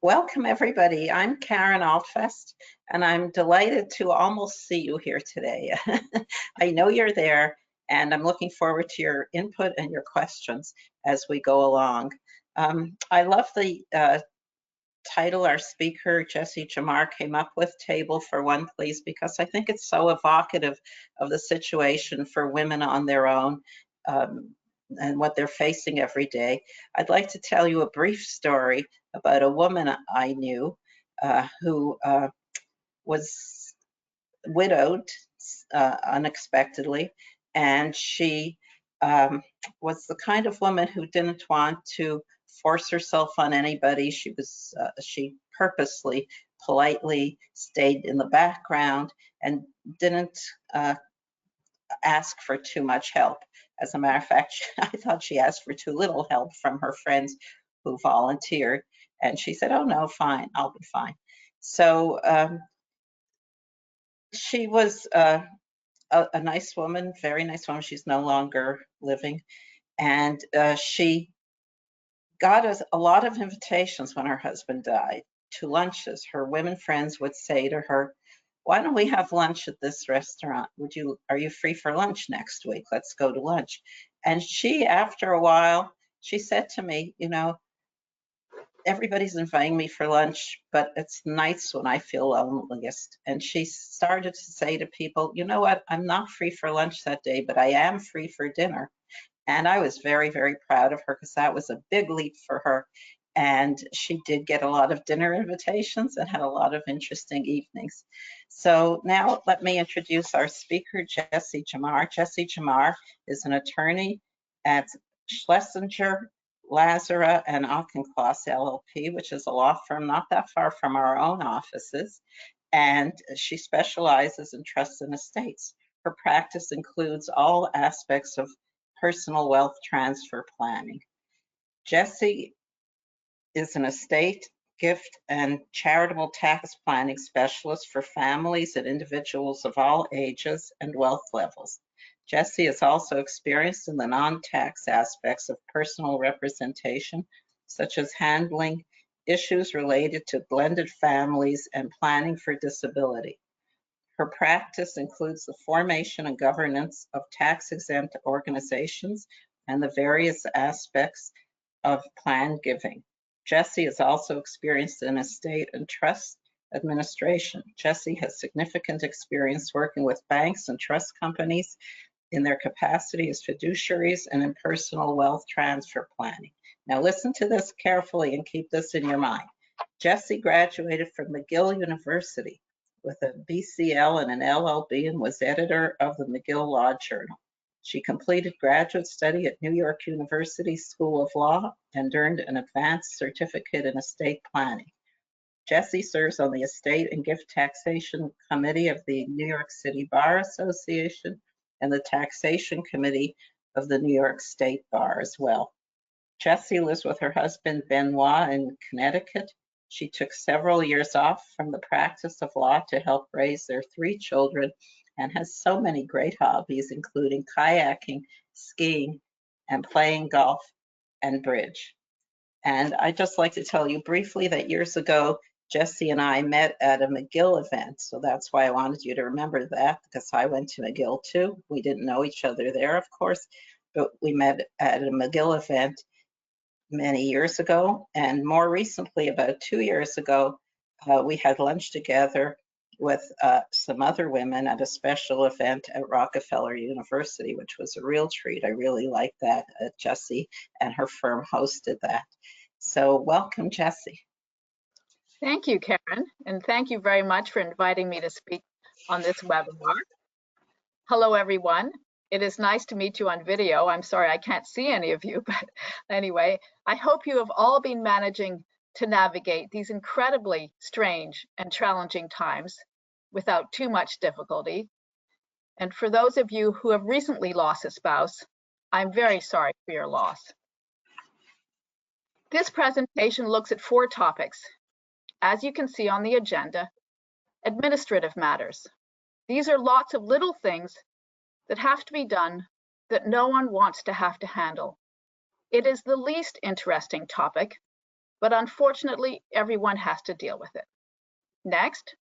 Welcome, everybody. I'm Karen Altfest, and I'm delighted to almost see you here today. I know you're there, and I'm looking forward to your input and your questions as we go along. I love the title our speaker, Jessie Jamar, came up with, Table for One, Please, because I think it's so evocative of the situation for women on their own and what they're facing every day. I'd like to tell you a brief story about a woman I knew who was widowed unexpectedly, and she was the kind of woman who didn't want to force herself on anybody. She purposely, politely stayed in the background and didn't ask for too much help. As a matter of fact, I thought she asked for too little help from her friends who volunteered, and she said, "Oh no, fine, I'll be fine." So she was a nice woman, very nice woman. She's no longer living, and she got us a lot of invitations when her husband died to lunches. Her women friends would say to her, "Why don't we have lunch at this restaurant? Are you free for lunch next week? Let's go to lunch." And she, after a while, she said to me, "Everybody's inviting me for lunch, but it's nights when I feel loneliest." And she started to say to people, "You know what? I'm not free for lunch that day, but I am free for dinner." And I was very, very proud of her because that was a big leap for her. And she did get a lot of dinner invitations and had a lot of interesting evenings. So now let me introduce our speaker, Jessie Jamar. Jessie Jamar is an attorney at Schlesinger Lazetera Auchincloss LLP, which is a law firm not that far from our own offices. And she specializes in trusts and estates. Her practice includes all aspects of personal wealth transfer planning. Jessie is an estate, gift, and charitable tax planning specialist for families and individuals of all ages and wealth levels. Jessie is also experienced in the non-tax aspects of personal representation, such as handling issues related to blended families and planning for disability. Her practice includes the formation and governance of tax-exempt organizations and the various aspects of plan giving. Jessie is also experienced in estate and trust administration. Jessie has significant experience working with banks and trust companies in their capacity as fiduciaries and in personal wealth transfer planning. Now listen to this carefully and keep this in your mind. Jessie graduated from McGill University with a B.C.L. and an LL.B. and was editor of the McGill Law Journal. She completed graduate study at New York University School of Law and earned an advanced certificate in estate planning. Jessie serves on the Estate and Gift Taxation Committee of the New York City Bar Association and the Taxation Committee of the New York State Bar as well. Jessie lives with her husband, Benoit, in Connecticut. She took several years off from the practice of law to help raise their 3 children and has so many great hobbies, including kayaking, skiing, and playing golf and bridge. And I'd just like to tell you briefly that years ago, Jessie and I met at a McGill event. So that's why I wanted you to remember that, because I went to McGill too. We didn't know each other there, of course, but we met at a McGill event many years ago. And more recently, about 2 years ago, we had lunch together with some other women at a special event at Rockefeller University, which was a real treat. I really liked that. Jessie and her firm hosted that. So welcome, Jessie. Thank you, Karen, and thank you very much for inviting me to speak on this webinar. Hello, everyone. It is nice to meet you on video. I'm sorry I can't see any of you, but anyway, I hope you have all been managing to navigate these incredibly strange and challenging times without too much difficulty. And for those of you who have recently lost a spouse, I'm very sorry for your loss. This presentation looks at 4 topics. As you can see on the agenda, administrative matters. These are lots of little things that have to be done that no one wants to have to handle. It is the least interesting topic, but unfortunately, everyone has to deal with it. Next,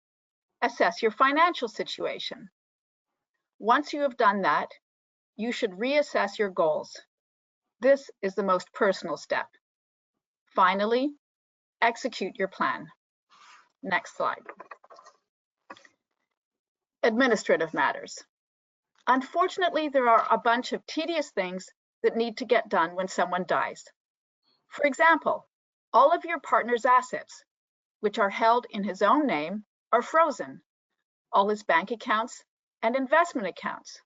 assess your financial situation. Once you have done that, you should reassess your goals. This is the most personal step. Finally, execute your plan. Next slide. Administrative matters. Unfortunately, there are a bunch of tedious things that need to get done when someone dies. For example, all of your partner's assets, which are held in his own name, are frozen. All his bank accounts and investment accounts.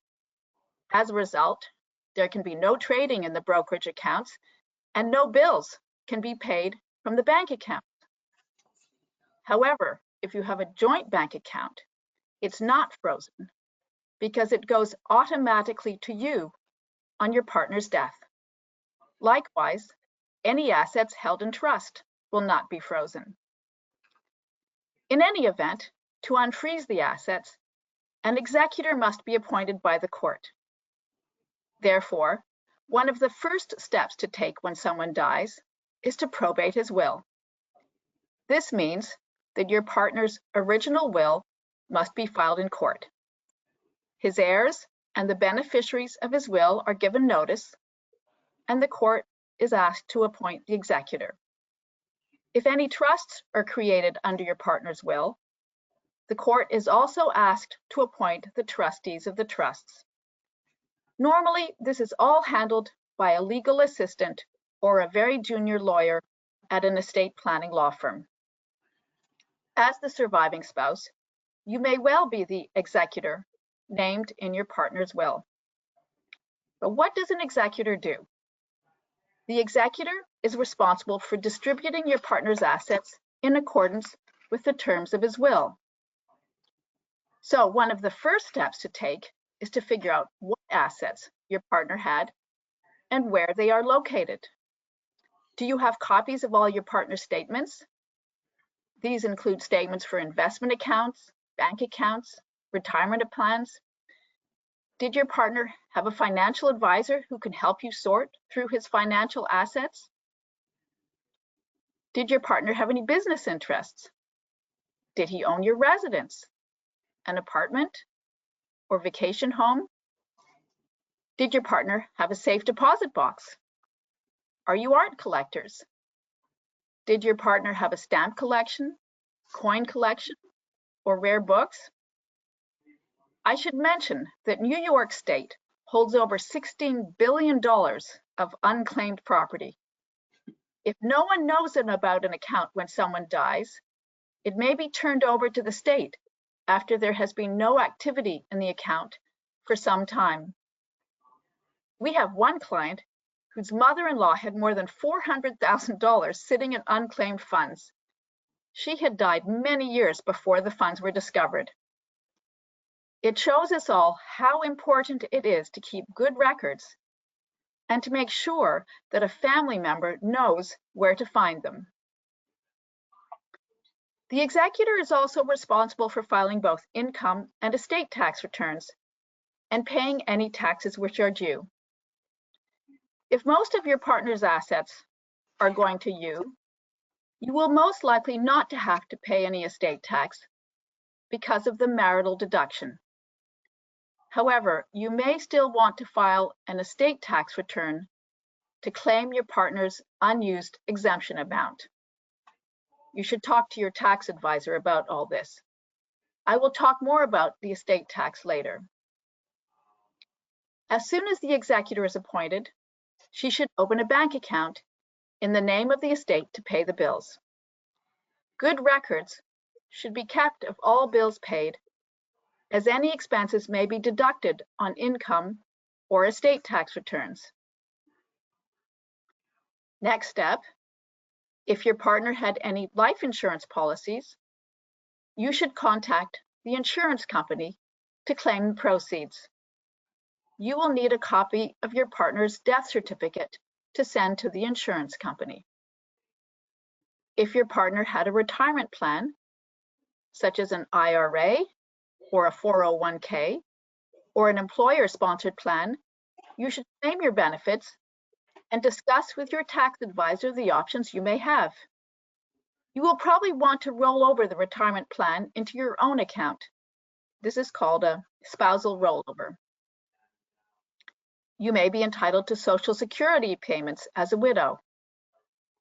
As a result, there can be no trading in the brokerage accounts and no bills can be paid from the bank account. However, if you have a joint bank account, it's not frozen because it goes automatically to you on your partner's death. Likewise, any assets held in trust will not be frozen. In any event, to unfreeze the assets, an executor must be appointed by the court. Therefore, one of the first steps to take when someone dies is to probate his will. This means that your partner's original will must be filed in court. His heirs and the beneficiaries of his will are given notice, and the court is asked to appoint the executor. If any trusts are created under your partner's will, the court is also asked to appoint the trustees of the trusts. Normally, this is all handled by a legal assistant or a very junior lawyer at an estate planning law firm. As the surviving spouse, you may well be the executor named in your partner's will. But what does an executor do? The executor is responsible for distributing your partner's assets in accordance with the terms of his will. So one of the first steps to take is to figure out what assets your partner had and where they are located. Do you have copies of all your partner's statements? These include statements for investment accounts, bank accounts, retirement plans. Did your partner have a financial advisor who can help you sort through his financial assets? Did your partner have any business interests? Did he own your residence, an apartment, or vacation home? Did your partner have a safe deposit box? Are you art collectors? Did your partner have a stamp collection, coin collection, or rare books? I should mention that New York State holds over $16 billion of unclaimed property. If no one knows about an account when someone dies, it may be turned over to the state after there has been no activity in the account for some time. We have one client whose mother-in-law had more than $400,000 sitting in unclaimed funds. She had died many years before the funds were discovered. It shows us all how important it is to keep good records and to make sure that a family member knows where to find them. The executor is also responsible for filing both income and estate tax returns and paying any taxes which are due. If most of your partner's assets are going to you, you will most likely not have to pay any estate tax because of the marital deduction. However, you may still want to file an estate tax return to claim your partner's unused exemption amount. You should talk to your tax advisor about all this. I will talk more about the estate tax later. As soon as the executor is appointed, she should open a bank account in the name of the estate to pay the bills. Good records should be kept of all bills paid, as any expenses may be deducted on income or estate tax returns. Next step, if your partner had any life insurance policies, you should contact the insurance company to claim the proceeds. You will need a copy of your partner's death certificate to send to the insurance company. If your partner had a retirement plan, such as an IRA or a 401k, or an employer-sponsored plan, you should claim your benefits and discuss with your tax advisor the options you may have. You will probably want to roll over the retirement plan into your own account. This is called a spousal rollover. You may be entitled to Social Security payments as a widow.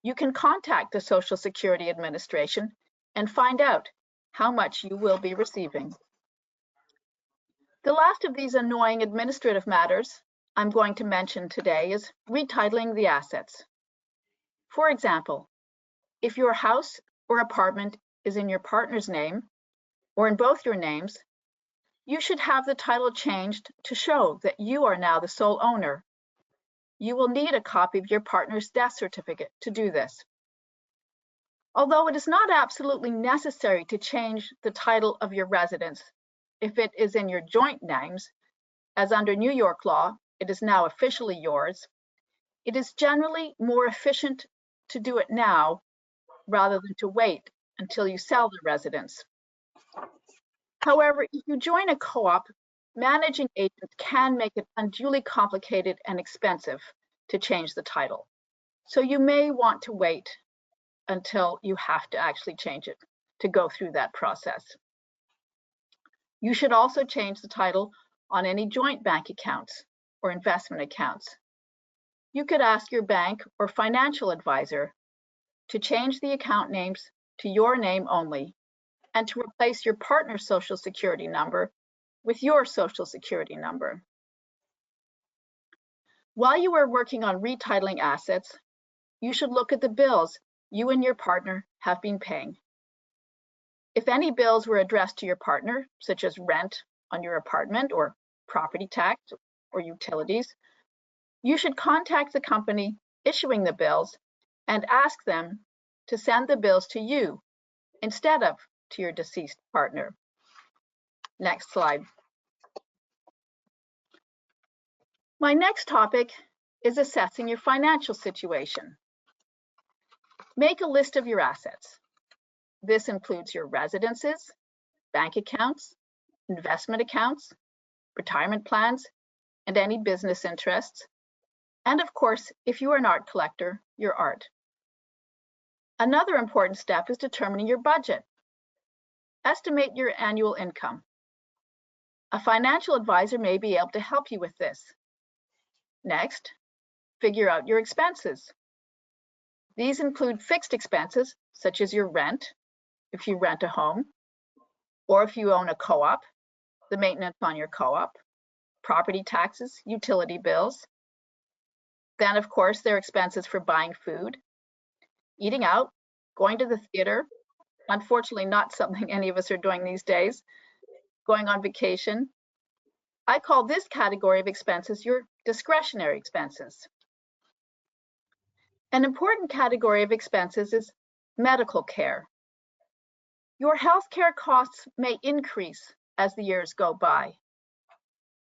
You can contact the Social Security Administration and find out how much you will be receiving. The last of these annoying administrative matters I'm going to mention today is retitling the assets. For example, if your house or apartment is in your partner's name or in both your names, you should have the title changed to show that you are now the sole owner. You will need a copy of your partner's death certificate to do this. Although it is not absolutely necessary to change the title of your residence if it is in your joint names, as under New York law, it is now officially yours, it is generally more efficient to do it now rather than to wait until you sell the residence. However, if you join a co-op, managing agents can make it unduly complicated and expensive to change the title. So you may want to wait until you have to actually change it to go through that process. You should also change the title on any joint bank accounts or investment accounts. You could ask your bank or financial advisor to change the account names to your name only and to replace your partner's Social Security number with your Social Security number. While you are working on retitling assets, you should look at the bills you and your partner have been paying. If any bills were addressed to your partner, such as rent on your apartment or property tax or utilities, you should contact the company issuing the bills and ask them to send the bills to you instead of to your deceased partner. Next slide. My next topic is assessing your financial situation. Make a list of your assets. This includes your residences, bank accounts, investment accounts, retirement plans, and any business interests. And of course, if you are an art collector, your art. Another important step is determining your budget. Estimate your annual income. A financial advisor may be able to help you with this. Next, figure out your expenses. These include fixed expenses, such as your rent, if you rent a home, or if you own a co-op, the maintenance on your co-op, property taxes, utility bills. Then, of course, there are expenses for buying food, eating out, going to the theater, unfortunately not something any of us are doing these days, going on vacation. I call this category of expenses your discretionary expenses. An important category of expenses is medical care. Your healthcare costs may increase as the years go by.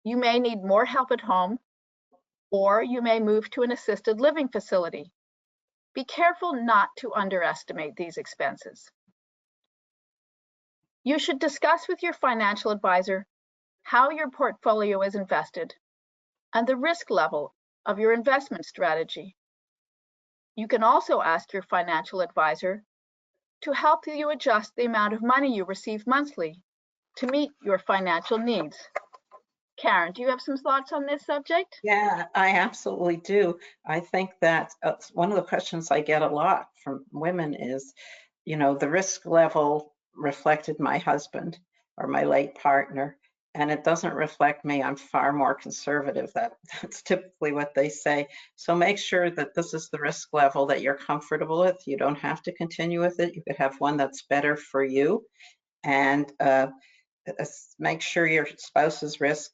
You may need more help at home, or you may move to an assisted living facility. Be careful not to underestimate these expenses. You should discuss with your financial advisor how your portfolio is invested and the risk level of your investment strategy. You can also ask your financial advisor to help you adjust the amount of money you receive monthly to meet your financial needs. Karen, do you have some thoughts on this subject? Yeah, I absolutely do. I think that one of the questions I get a lot from women is, you know, the risk level reflected my husband or my late partner, and it doesn't reflect me. I'm far more conservative. That's typically what they say. So make sure that this is the risk level that you're comfortable with. You don't have to continue with it. You could have one that's better for you. And make sure your spouse's risk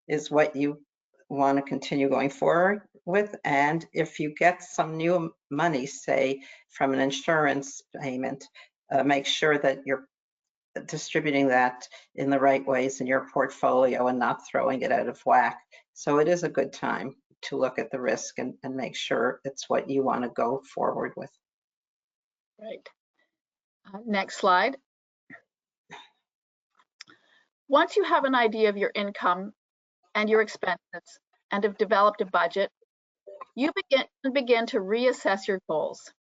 is what you want to continue going forward with. And if you get some new money, say from an insurance payment, make sure that you're distributing that in the right ways in your portfolio and not throwing it out of whack. So it is a good time to look at the risk and make sure it's what you want to go forward with. Right. Next slide. Once you have an idea of your income and your expenses and have developed a budget, you begin to reassess your goals.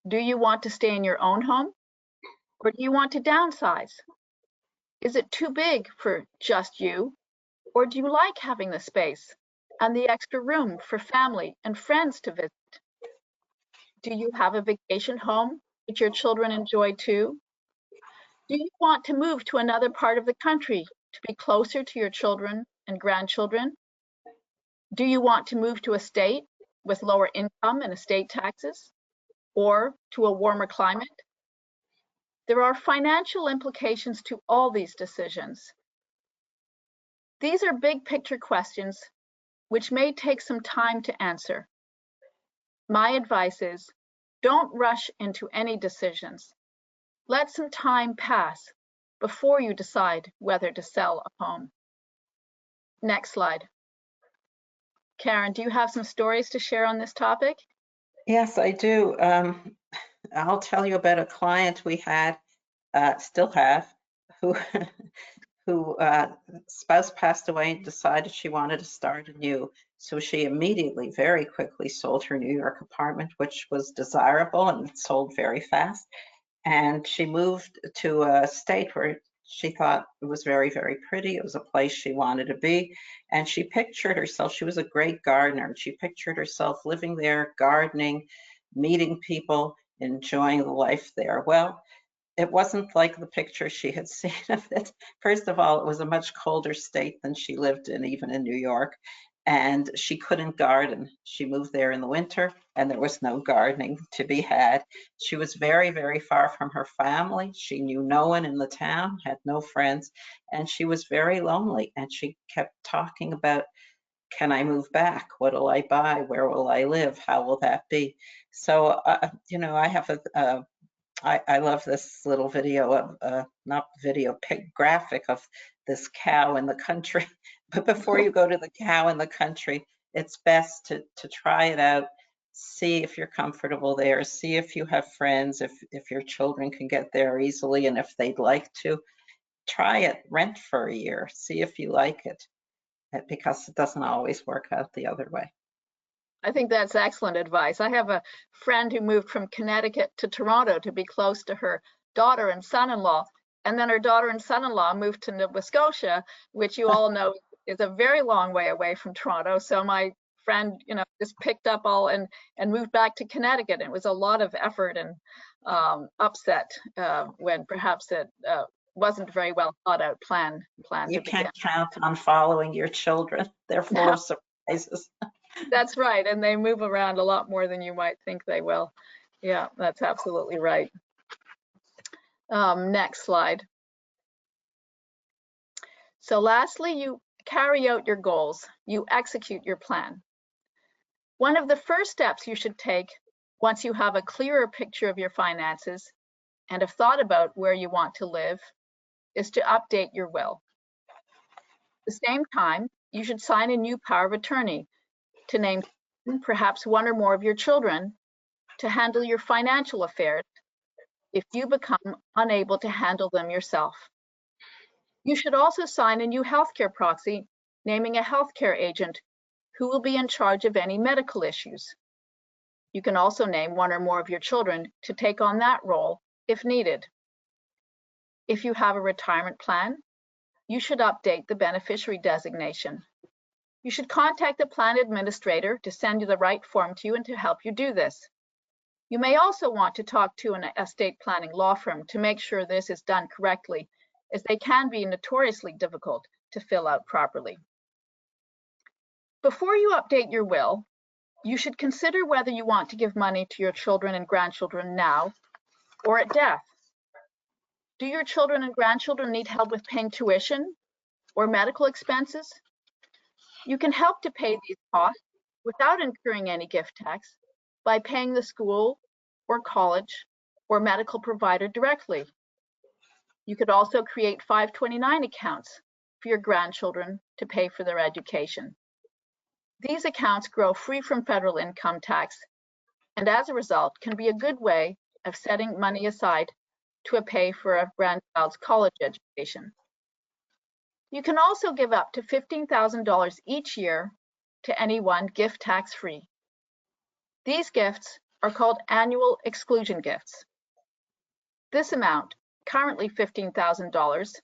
Do you want to stay in your own home, or do you want to downsize? Is it too big for just you, or do you like having the space and the extra room for family and friends to visit? Do you have a vacation home that your children enjoy too? Do you want to move to another part of the country to be closer to your children and grandchildren? Do you want to move to a state with lower income and estate taxes, or to a warmer climate? There are financial implications to all these decisions. These are big picture questions which may take some time to answer. My advice is, don't rush into any decisions. Let some time pass before you decide whether to sell a home. Next slide. Karen, do you have some stories to share on this topic? Yes, I do. I'll tell you about a client we had, still have, who who spouse passed away and decided she wanted to start anew. So she immediately, very quickly sold her New York apartment, which was desirable and it sold very fast. And she moved to a state where she thought it was very, very pretty. It was a place she wanted to be. And she pictured herself, she was a great gardener, and she pictured herself living there, gardening, meeting people, enjoying the life there. Well, it wasn't like the picture she had seen of it. First of all, it was a much colder state than she lived in, even in New York. And she couldn't garden. She moved there in the winter and there was no gardening to be had. She was very, very far from her family. She knew no one in the town, had no friends, and she was very lonely. And she kept talking about, can I move back? What will I buy? Where will I live? How will that be? So, I have I love this little video of, not video, graphic of this cow in the country. But before you go to the cow in the country, it's best to try it out, see if you're comfortable there, see if you have friends, if your children can get there easily, and if they'd like to. Try it, rent for a year, see if you like it, because it doesn't always work out the other way. I think that's excellent advice. I have a friend who moved from Connecticut to Toronto to be close to her daughter and son-in-law. And then her daughter and son-in-law moved to Nova Scotia, which you all know is a very long way away from Toronto. So my friend, just picked up all and moved back to Connecticut. It was a lot of effort and upset when perhaps it wasn't very well thought out plan. You can't count on following your children. They're full of surprises. That's right, and they move around a lot more than you might think they will. Yeah, that's absolutely right. Next slide. So lastly, you carry out your goals. You execute your plan. One of the first steps you should take once you have a clearer picture of your finances and have thought about where you want to live is to update your will. At the same time, you should sign a new power of attorney to name perhaps one or more of your children to handle your financial affairs if you become unable to handle them yourself. You should also sign a new healthcare proxy naming a healthcare agent who will be in charge of any medical issues. You can also name one or more of your children to take on that role if needed. If you have a retirement plan, you should update the beneficiary designation. You should contact the plan administrator to send you the right form to you and to help you do this. You may also want to talk to an estate planning law firm to make sure this is done correctly, as they can be notoriously difficult to fill out properly. Before you update your will, you should consider whether you want to give money to your children and grandchildren now or at death. Do your children and grandchildren need help with paying tuition or medical expenses? You can help to pay these costs without incurring any gift tax by paying the school or college or medical provider directly. You could also create 529 accounts for your grandchildren to pay for their education. These accounts grow free from federal income tax, and as a result can be a good way of setting money aside to pay for a grandchild's college education. You can also give up to $15,000 each year to anyone gift tax-free. These gifts are called annual exclusion gifts. This amount, currently $15,000,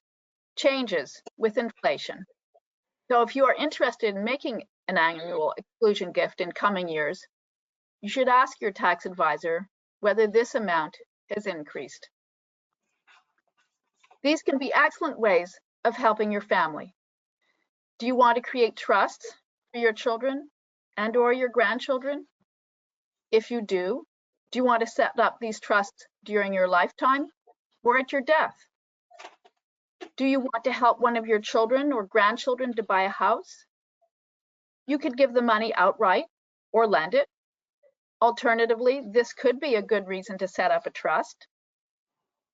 changes with inflation. So if you are interested in making an annual exclusion gift in coming years, you should ask your tax advisor whether this amount has increased. These can be excellent ways of helping your family. Do you want to create trusts for your children and/or your grandchildren? If you do you want to set up these trusts during your lifetime or at your death? Do you want to help one of your children or grandchildren to buy a house? You could give the money outright or lend it. Alternatively, this could be a good reason to set up a trust.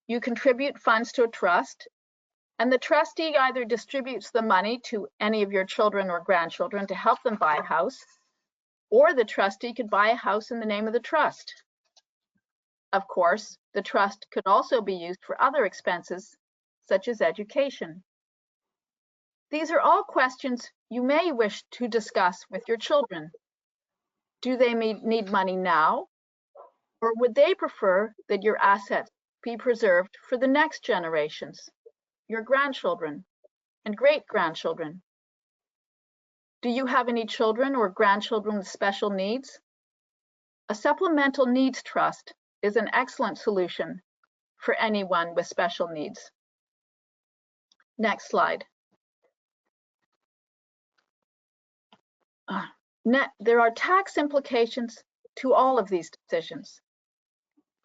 You contribute funds to a trust, and the trustee either distributes the money to any of your children or grandchildren to help them buy a house, or the trustee could buy a house in the name of the trust. Of course, the trust could also be used for other expenses, such as education. These are all questions you may wish to discuss with your children. Do they need money now, or would they prefer that your assets be preserved for the next generations, your grandchildren and great-grandchildren? Do you have any children or grandchildren with special needs? A supplemental needs trust is an excellent solution for anyone with special needs. Next slide. There are tax implications to all of these decisions.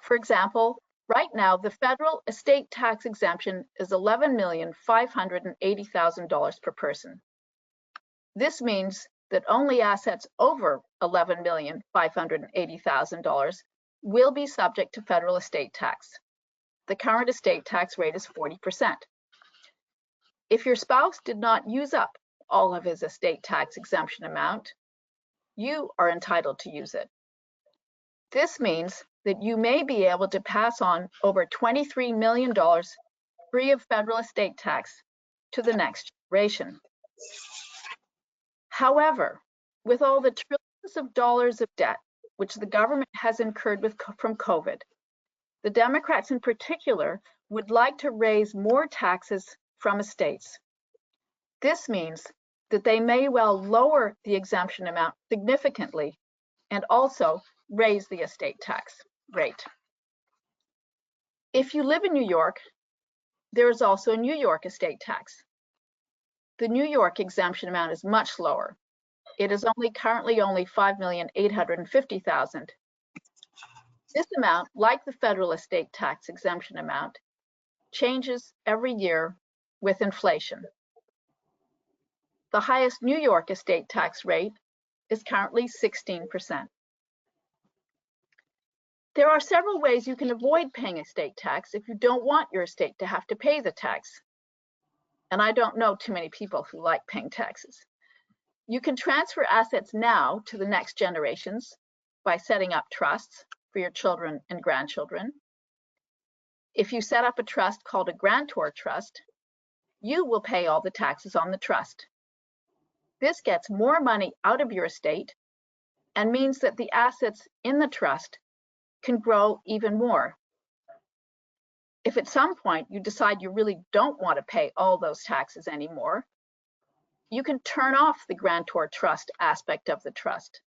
For example, right now, the federal estate tax exemption is $11,580,000 per person. This means that only assets over $11,580,000 will be subject to federal estate tax. The current estate tax rate is 40%. If your spouse did not use up all of his estate tax exemption amount, you are entitled to use it. This means that you may be able to pass on over $23 million free of federal estate tax to the next generation. However, with all the trillions of dollars of debt which the government has incurred from COVID, the Democrats in particular would like to raise more taxes from estates. This means that they may well lower the exemption amount significantly and also raise the estate tax rate. If you live in New York, there is also a New York estate tax. The New York exemption amount is much lower. It is currently only $5,850,000. This amount, like the federal estate tax exemption amount, changes every year with inflation. The highest New York estate tax rate is currently 16%. There are several ways you can avoid paying estate tax if you don't want your estate to have to pay the tax. And I don't know too many people who like paying taxes. You can transfer assets now to the next generations by setting up trusts for your children and grandchildren. If you set up a trust called a grantor trust, you will pay all the taxes on the trust. This gets more money out of your estate and means that the assets in the trust can grow even more. If at some point you decide you really don't want to pay all those taxes anymore, you can turn off the grantor trust aspect of the trust.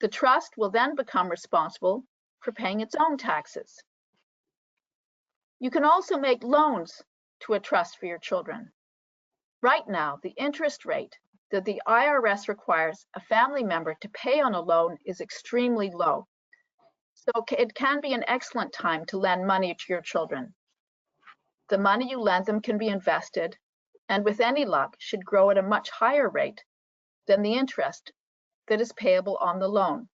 The trust will then become responsible for paying its own taxes. You can also make loans to a trust for your children. Right now, the interest rate that the IRS requires a family member to pay on a loan is extremely low. So it can be an excellent time to lend money to your children. The money you lend them can be invested, and with any luck, should grow at a much higher rate than the interest that is payable on the loan.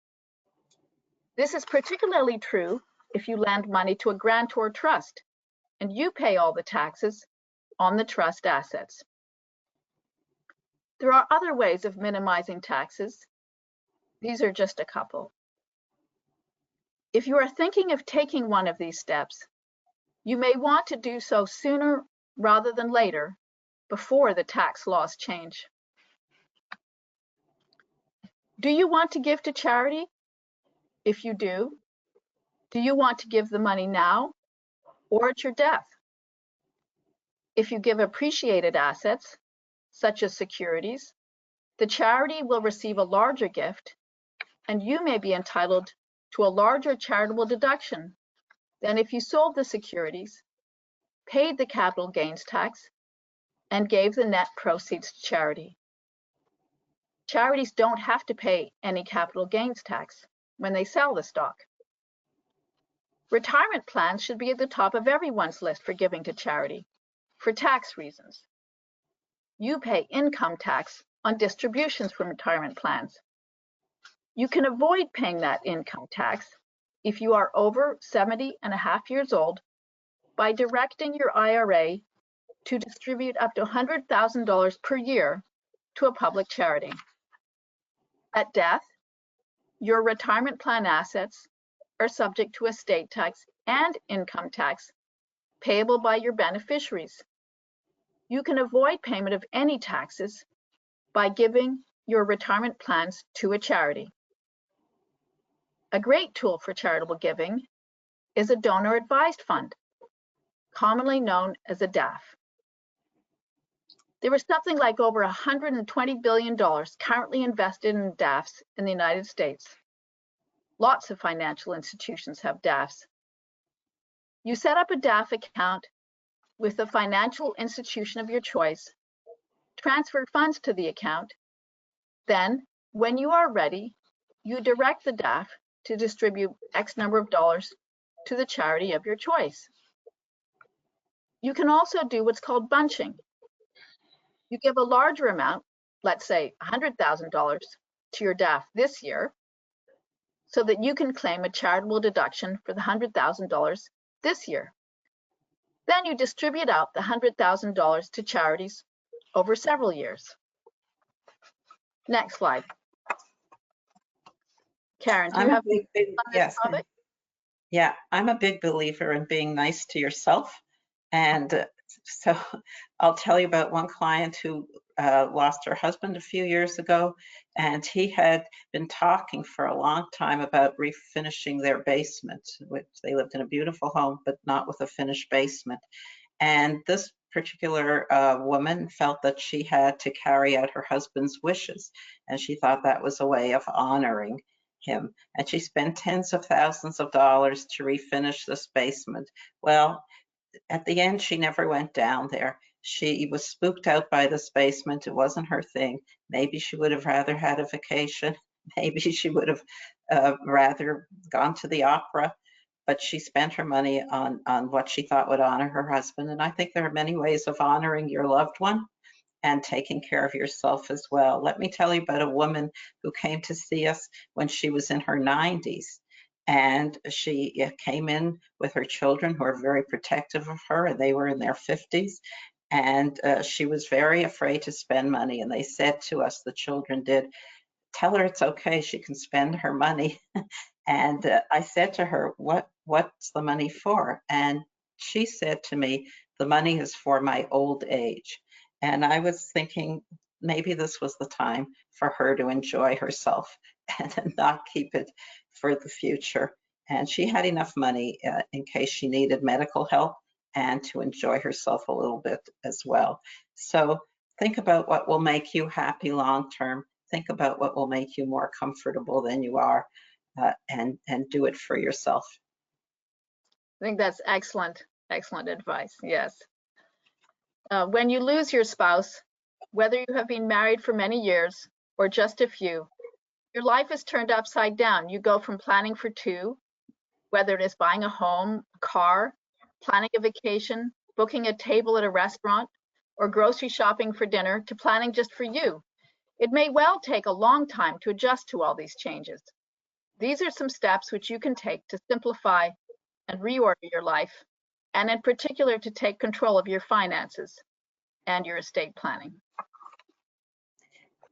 This is particularly true if you lend money to a grantor trust, and you pay all the taxes on the trust assets. There are other ways of minimizing taxes. These are just a couple. If you are thinking of taking one of these steps, you may want to do so sooner rather than later, before the tax laws change. Do you want to give to charity? If you do you want to give the money now or at your death? If you give appreciated assets, such as securities, the charity will receive a larger gift, and you may be entitled to a larger charitable deduction than if you sold the securities, paid the capital gains tax, and gave the net proceeds to charity. Charities don't have to pay any capital gains tax when they sell the stock. Retirement plans should be at the top of everyone's list for giving to charity, for tax reasons. You pay income tax on distributions from retirement plans. You can avoid paying that income tax if you are over 70.5 years old by directing your IRA to distribute up to $100,000 per year to a public charity. At death, your retirement plan assets are subject to estate tax and income tax payable by your beneficiaries. You can avoid payment of any taxes by giving your retirement plans to a charity. A great tool for charitable giving is a donor advised fund, commonly known as a DAF. There is something like over $120 billion currently invested in DAFs in the United States. Lots of financial institutions have DAFs. You set up a DAF account with the financial institution of your choice, transfer funds to the account, then, when you are ready, you direct the DAF to distribute X number of dollars to the charity of your choice. You can also do what's called bunching. You give a larger amount, let's say $100,000 to your DAF this year, so that you can claim a charitable deduction for the $100,000 this year. Then you distribute out the $100,000 to charities over several years. Next slide. Karen, do you have on this yes. topic? Yeah, I'm a big believer in being nice to yourself. And so I'll tell you about one client who lost her husband a few years ago, and he had been talking for a long time about refinishing their basement, which they lived in a beautiful home, but not with a finished basement. And this particular woman felt that she had to carry out her husband's wishes, and she thought that was a way of honoring him. And she spent tens of thousands of dollars to refinish this basement. Well, at the end, she never went down there. She was spooked out by this basement. It wasn't her thing. Maybe she would have rather had a vacation. Maybe she would have rather gone to the opera. But she spent her money on what she thought would honor her husband. And I think there are many ways of honoring your loved one and taking care of yourself as well. Let me tell you about a woman who came to see us when she was in her 90s. And she came in with her children who are very protective of her, and they were in their 50s. And she was very afraid to spend money. And they said to us, the children did, tell her it's okay, she can spend her money. And I said to her, what's the money for? And she said to me, the money is for my old age. And I was thinking maybe this was the time for her to enjoy herself and not keep it for the future. And she had enough money in case she needed medical help and to enjoy herself a little bit as well. So think about what will make you happy long term. Think about what will make you more comfortable than you are, and do it for yourself. I think that's excellent advice. Yes. When you lose your spouse, whether you have been married for many years or just a few, your life is turned upside down. You go from planning for two, whether it is buying a home, a car, planning a vacation, booking a table at a restaurant, or grocery shopping for dinner, to planning just for you. It may well take a long time to adjust to all these changes. These are some steps which you can take to simplify and reorder your life, and in particular to take control of your finances and your estate planning.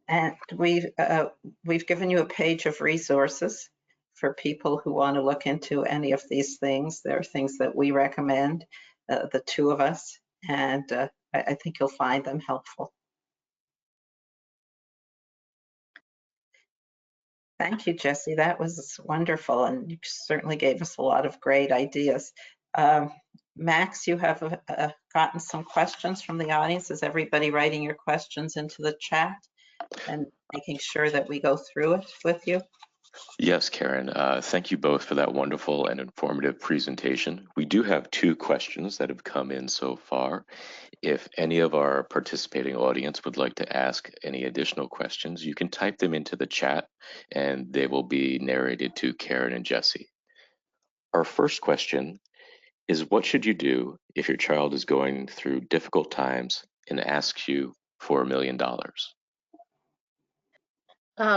And we've given you a page of resources for people who want to look into any of these things. There are things that we recommend, the two of us, and I think you'll find them helpful. Thank you, Jessie. That was wonderful, and you certainly gave us a lot of great ideas. Um, Max, you have gotten some questions from the audience. Is everybody writing your questions into the chat and making sure that we go through it with you? Yes, Karen. Thank you both for that wonderful and informative presentation. We do have 2 questions that have come in so far. If any of our participating audience would like to ask any additional questions, you can type them into the chat and they will be narrated to Karen and Jessie. Our first question is, what should you do if your child is going through difficult times and asks you for $1 million?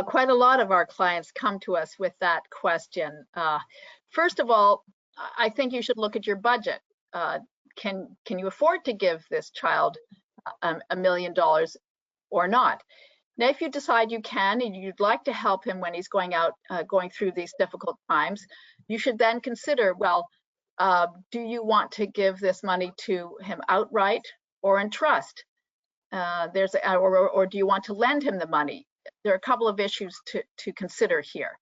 Quite a lot of our clients come to us with that question. First of all, I think you should look at your budget. Can you afford to give this child $1 million or not? Now, if you decide you can and you'd like to help him when he's going through these difficult times, you should then consider, well, do you want to give this money to him outright or in trust? Or do you want to lend him the money? There are a couple of issues to consider here.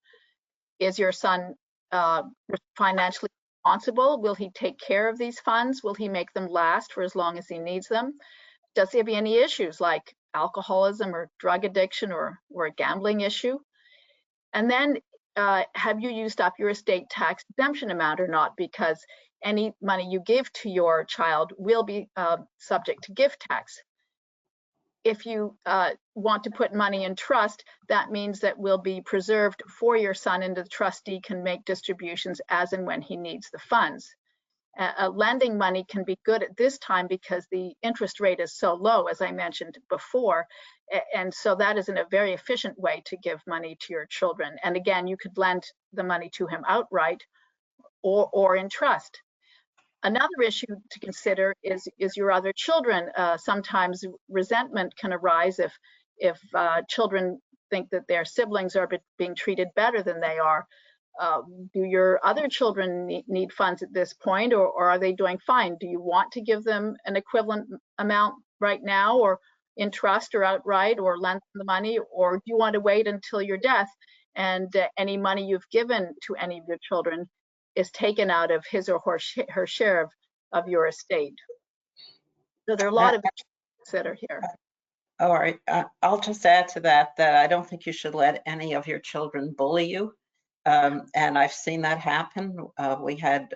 Is your son financially responsible? Will he take care of these funds? Will he make them last for as long as he needs them? Does he have any issues like alcoholism or drug addiction or a gambling issue? And then have you used up your estate tax exemption amount or not? Because any money you give to your child will be subject to gift tax. If you want to put money in trust, that means that will be preserved for your son, and the trustee can make distributions as and when he needs the funds. Lending money can be good at this time because the interest rate is so low, as I mentioned before, and so that is a very efficient way to give money to your children. And again, you could lend the money to him outright or in trust. Another issue to consider is your other children. Sometimes resentment can arise if children think that their siblings are being treated better than they are. Do your other children need funds at this point, or are they doing fine? Do you want to give them an equivalent amount right now, or in trust or outright, or lend them the money, or do you want to wait until your death and any money you've given to any of your children is taken out of his or her share of your estate? So there are a lot of issues to consider here. All right, I'll just add to that I don't think you should let any of your children bully you. And I've seen that happen. We had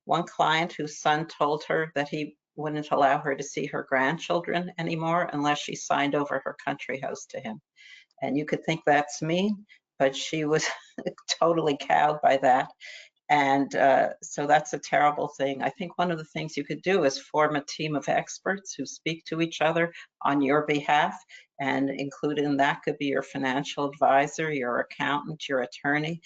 one client whose son told her that he wouldn't allow her to see her grandchildren anymore unless she signed over her country house to him. And you could think that's mean, but she was totally cowed by that. And so that's a terrible thing. I think one of the things you could do is form a team of experts who speak to each other on your behalf, and included in that could be your financial advisor, your accountant, your attorney.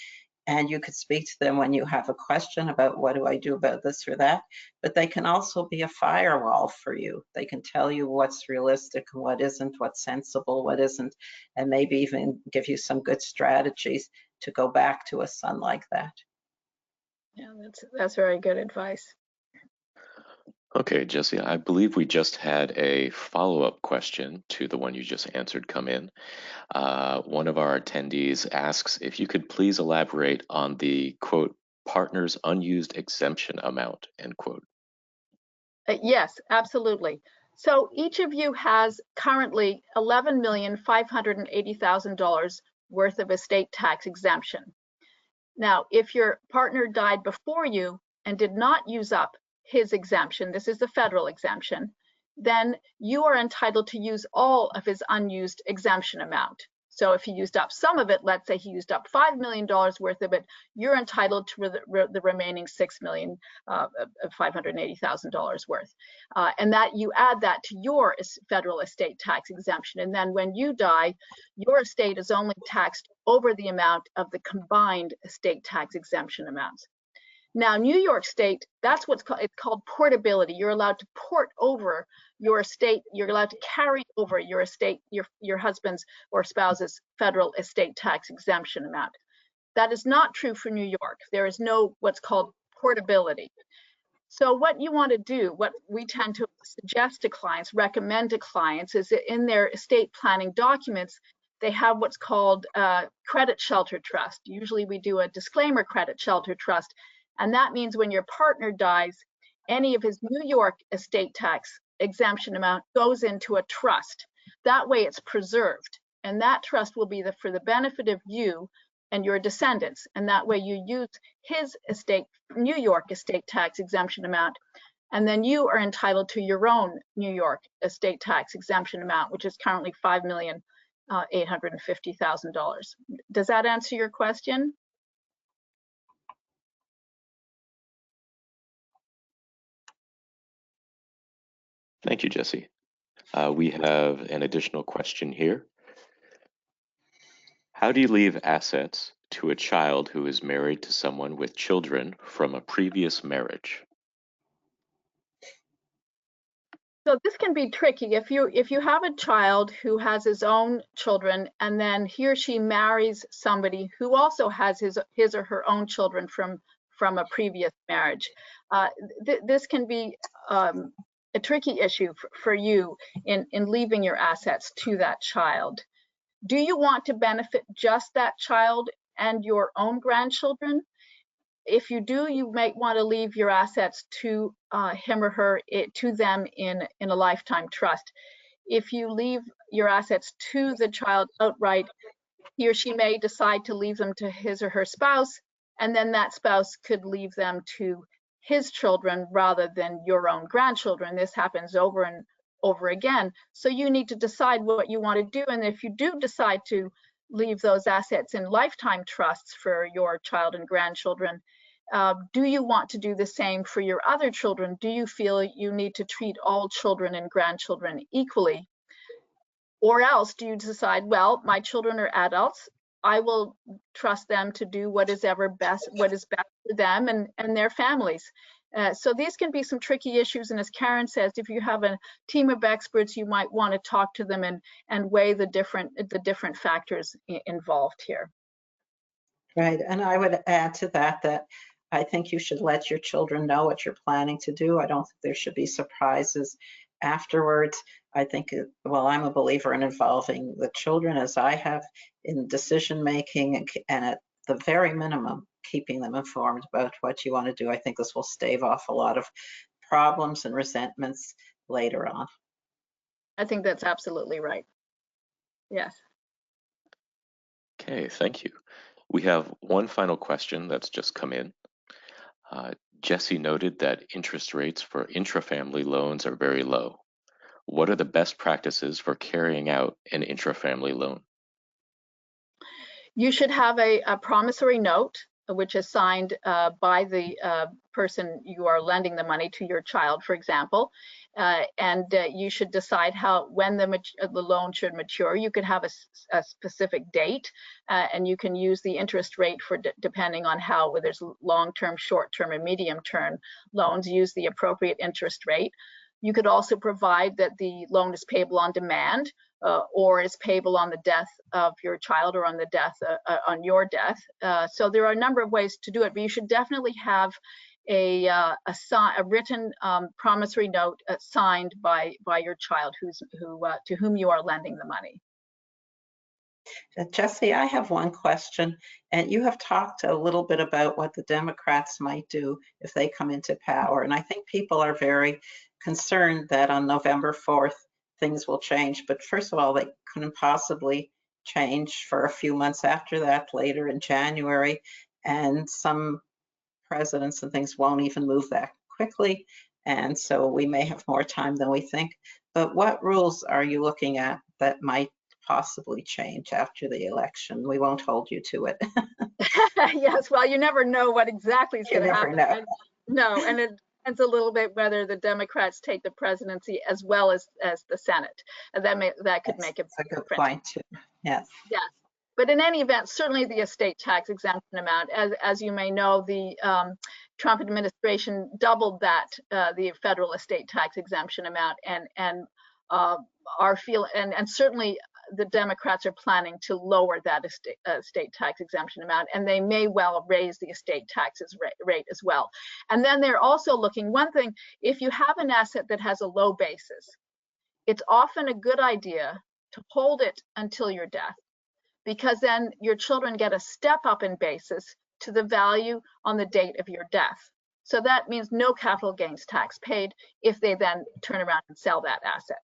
And you could speak to them when you have a question about what do I do about this or that. But they can also be a firewall for you. They can tell you what's realistic and what isn't, what's sensible, what isn't, and maybe even give you some good strategies to go back to a son like that. Yeah, that's very good advice. Okay, Jessie, I believe we just had a follow-up question to the one you just answered come in. One of our attendees asks if you could please elaborate on the, quote, partner's unused exemption amount, end quote. Yes, absolutely. So each of you has currently $11,580,000 worth of estate tax exemption. Now, if your partner died before you and did not use up his exemption, this is the federal exemption, then you are entitled to use all of his unused exemption amount. So if he used up some of it, let's say he used up $5 million worth of it, you're entitled to the remaining $6,580,000 worth. And that you add that to your federal estate tax exemption. And then when you die, your estate is only taxed over the amount of the combined estate tax exemption amounts. Now, New York State, that's what's called, it's called portability. You're allowed to port over your estate. You're allowed to carry over your estate, your husband's or spouse's federal estate tax exemption amount. That is not true for New York. There is no what's called portability. So what you want to do, what we tend to suggest to clients, recommend to clients, is that in their estate planning documents, they have what's called credit shelter trust. Usually we do a disclaimer credit shelter trust, and that means when your partner dies, any of his New York estate tax exemption amount goes into a trust. That way it's preserved, and that trust will be for the benefit of you and your descendants, and that way you use his New York estate tax exemption amount, and then you are entitled to your own New York estate tax exemption amount, which is currently $5,850,000. Does that answer your question? Thank you, Jessie. We have an additional question here. How do you leave assets to a child who is married to someone with children from a previous marriage? So this can be tricky. If you have a child who has his own children, and then he or she marries somebody who also has his or her own children from a previous marriage, this can be a tricky issue for you in leaving your assets to that child. Do you want to benefit just that child and your own grandchildren? If you do, you might want to leave your assets to him or her, to them in a lifetime trust. If you leave your assets to the child outright, he or she may decide to leave them to his or her spouse, and then that spouse could leave them to his children rather than your own grandchildren. This happens over and over again. So you need to decide what you want to do. And if you do decide to leave those assets in lifetime trusts for your child and grandchildren, do you want to do the same for your other children? Do you feel you need to treat all children and grandchildren equally? Or else do you decide, well, my children are adults, I will trust them to do what is best for them and their families. So these can be some tricky issues, and as Karen says, if you have a team of experts, you might want to talk to them and weigh the different factors involved here. Right, and I would add to that I think you should let your children know what you're planning to do. I don't think there should be surprises afterwards. I think, well, I'm a believer in involving the children, as I have, in decision making, and at the very minimum, keeping them informed about what you want to do. I think this will stave off a lot of problems and resentments later on. I think that's absolutely right. Yes. Okay, thank you. We have one final question that's just come in. Jessie noted that interest rates for intrafamily loans are very low. What are the best practices for carrying out an intrafamily loan? You should have a promissory note, which is signed by the person you are lending the money to, your child, for example, and you should decide when the loan should mature. You could have a specific date, and you can use the interest rate for depending on whether there's long-term, short-term, and medium-term loans. Use the appropriate interest rate. You could also provide that the loan is payable on demand, or is payable on the death of your child, or on your death. So there are a number of ways to do it, but you should definitely have a written promissory note signed by your child to whom you are lending the money. Jessie, I have one question, and you have talked a little bit about what the Democrats might do if they come into power, and I think people are very concerned that on November 4th things will change. But first of all, they couldn't possibly change for a few months after that, later in January, and some presidents and things won't even move that quickly, and so we may have more time than we think. But what rules are you looking at that might possibly change after the election? We won't hold you to it. Yes, well, you never know what exactly is going to happen. Know. No, and it depends a little bit whether the Democrats take the presidency as well as the Senate. And that could make a good point too. Yes. Yes. But in any event, certainly the estate tax exemption amount, as you may know, the Trump administration doubled the federal estate tax exemption amount, and certainly the Democrats are planning to lower that estate tax exemption amount, and they may well raise the estate taxes rate as well. And then they're also looking, one thing, if you have an asset that has a low basis, it's often a good idea to hold it until your death. because then your children get a step up in basis to the value on the date of your death. So that means no capital gains tax paid if they then turn around and sell that asset.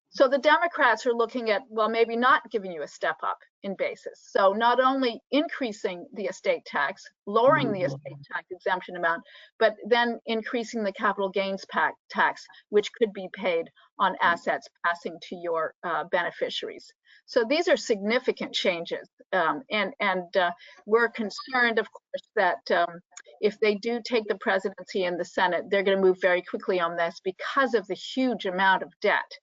So the Democrats are looking at, well, maybe not giving you a step up in basis. So not only increasing the estate tax, lowering the estate tax exemption amount, but then increasing the capital gains tax, which could be paid on assets passing to your beneficiaries. So these are significant changes. We're concerned, of course, that if they do take the presidency and the Senate, they're going to move very quickly on this because of the huge amount of debt.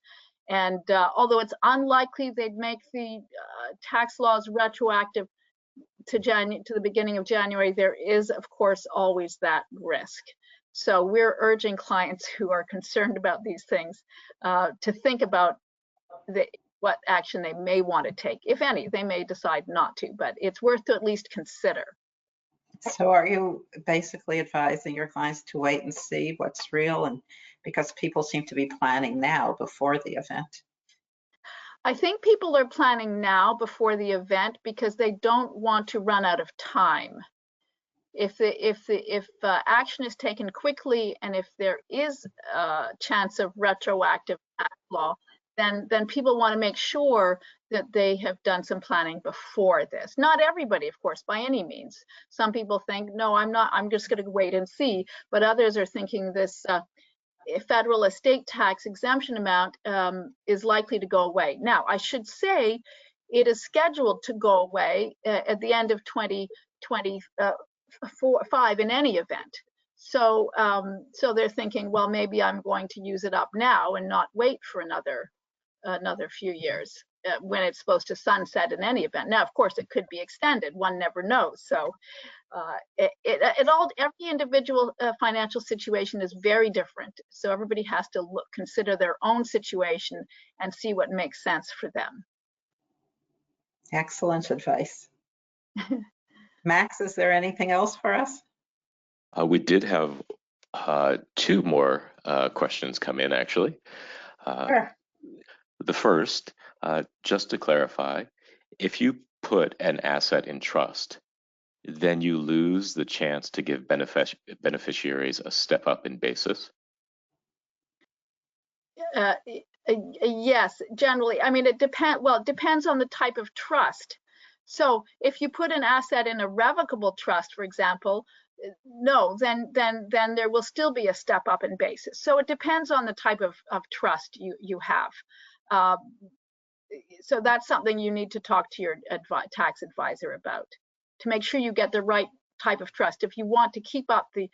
And although it's unlikely they'd make the tax laws retroactive to the beginning of January, there is, of course, always that risk. So we're urging clients who are concerned about these things to think about what action they may want to take. If any, they may decide not to, but it's worth to at least consider. So are you basically advising your clients to wait and see what's real, and because people seem to be planning now before the event? I think people are planning now before the event because they don't want to run out of time. If action is taken quickly, and if there is a chance of retroactive tax law, then people want to make sure that they have done some planning before this. Not everybody, of course, by any means. Some people think, no, I'm just going to wait and see. But others are thinking this federal estate tax exemption amount is likely to go away. Now, I should say it is scheduled to go away at the end of 2025 in any event. So they're thinking, well, maybe I'm going to use it up now and not wait for another few years when it's supposed to sunset in any event. Now, of course, it could be extended. One never knows. So every individual financial situation is very different. So everybody has to consider their own situation and see what makes sense for them. Excellent advice. Max, is there anything else for us? We did have 2 more questions come in, actually. Sure. The first, just to clarify, if you put an asset in trust, then you lose the chance to give beneficiaries a step up in basis? Yes, generally. I mean, it depends on the type of trust. So if you put an asset in a revocable trust, for example, no, then there will still be a step up in basis. So it depends on the type of trust you have. So that's something you need to talk to your tax advisor about to make sure you get the right type of trust if you want to keep the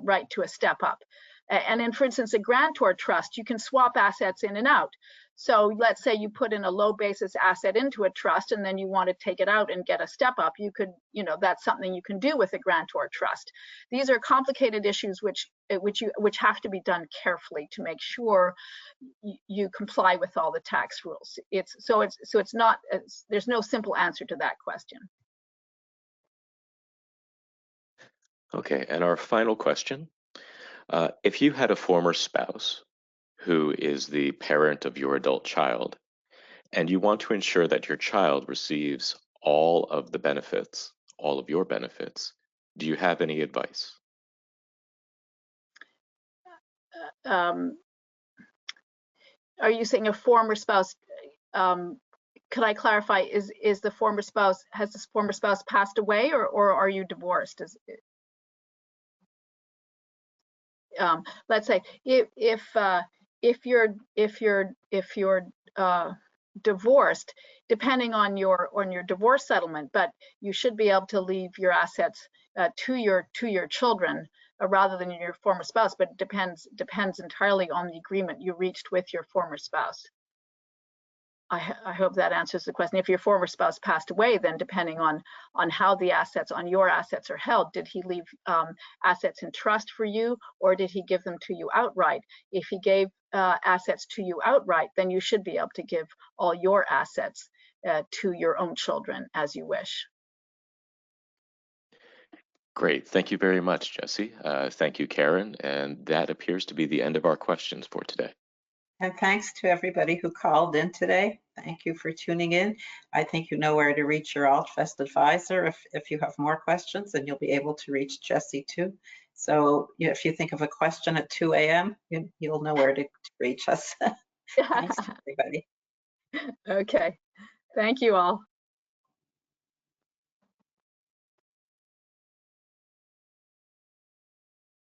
right to a step up. And in, for instance, a grantor trust, you can swap assets in and out. So let's say you put in a low basis asset into a trust and then you want to take it out and get a step up. You could, that's something you can do with a grantor trust. These are complicated issues which have to be done carefully to make sure you comply with all the tax rules. There's no simple answer to that question. Okay, and our final question. If you had a former spouse who is the parent of your adult child, and you want to ensure that your child receives all of the benefits, all of your benefits, do you have any advice? Are you saying a former spouse? Could I clarify? Has this former spouse passed away, or are you divorced? Let's say if you're divorced, depending on your divorce settlement, but you should be able to leave your assets to your children rather than your former spouse. But it depends entirely on the agreement you reached with your former spouse. I hope that answers the question. If your former spouse passed away, then depending on how the assets on your assets are held, did he leave assets in trust for you, or did he give them to you outright? If he gave assets to you outright, then you should be able to give all your assets to your own children as you wish. Great. Thank you very much, Jessie. Thank you, Karen. And that appears to be the end of our questions for today. And thanks to everybody who called in today. Thank you for tuning in. I think you know where to reach your Altfest advisor if you have more questions, and you'll be able to reach Jessie too. So if you think of a question at 2 a.m., you'll know where to reach us. Thanks to everybody. Okay. Thank you all.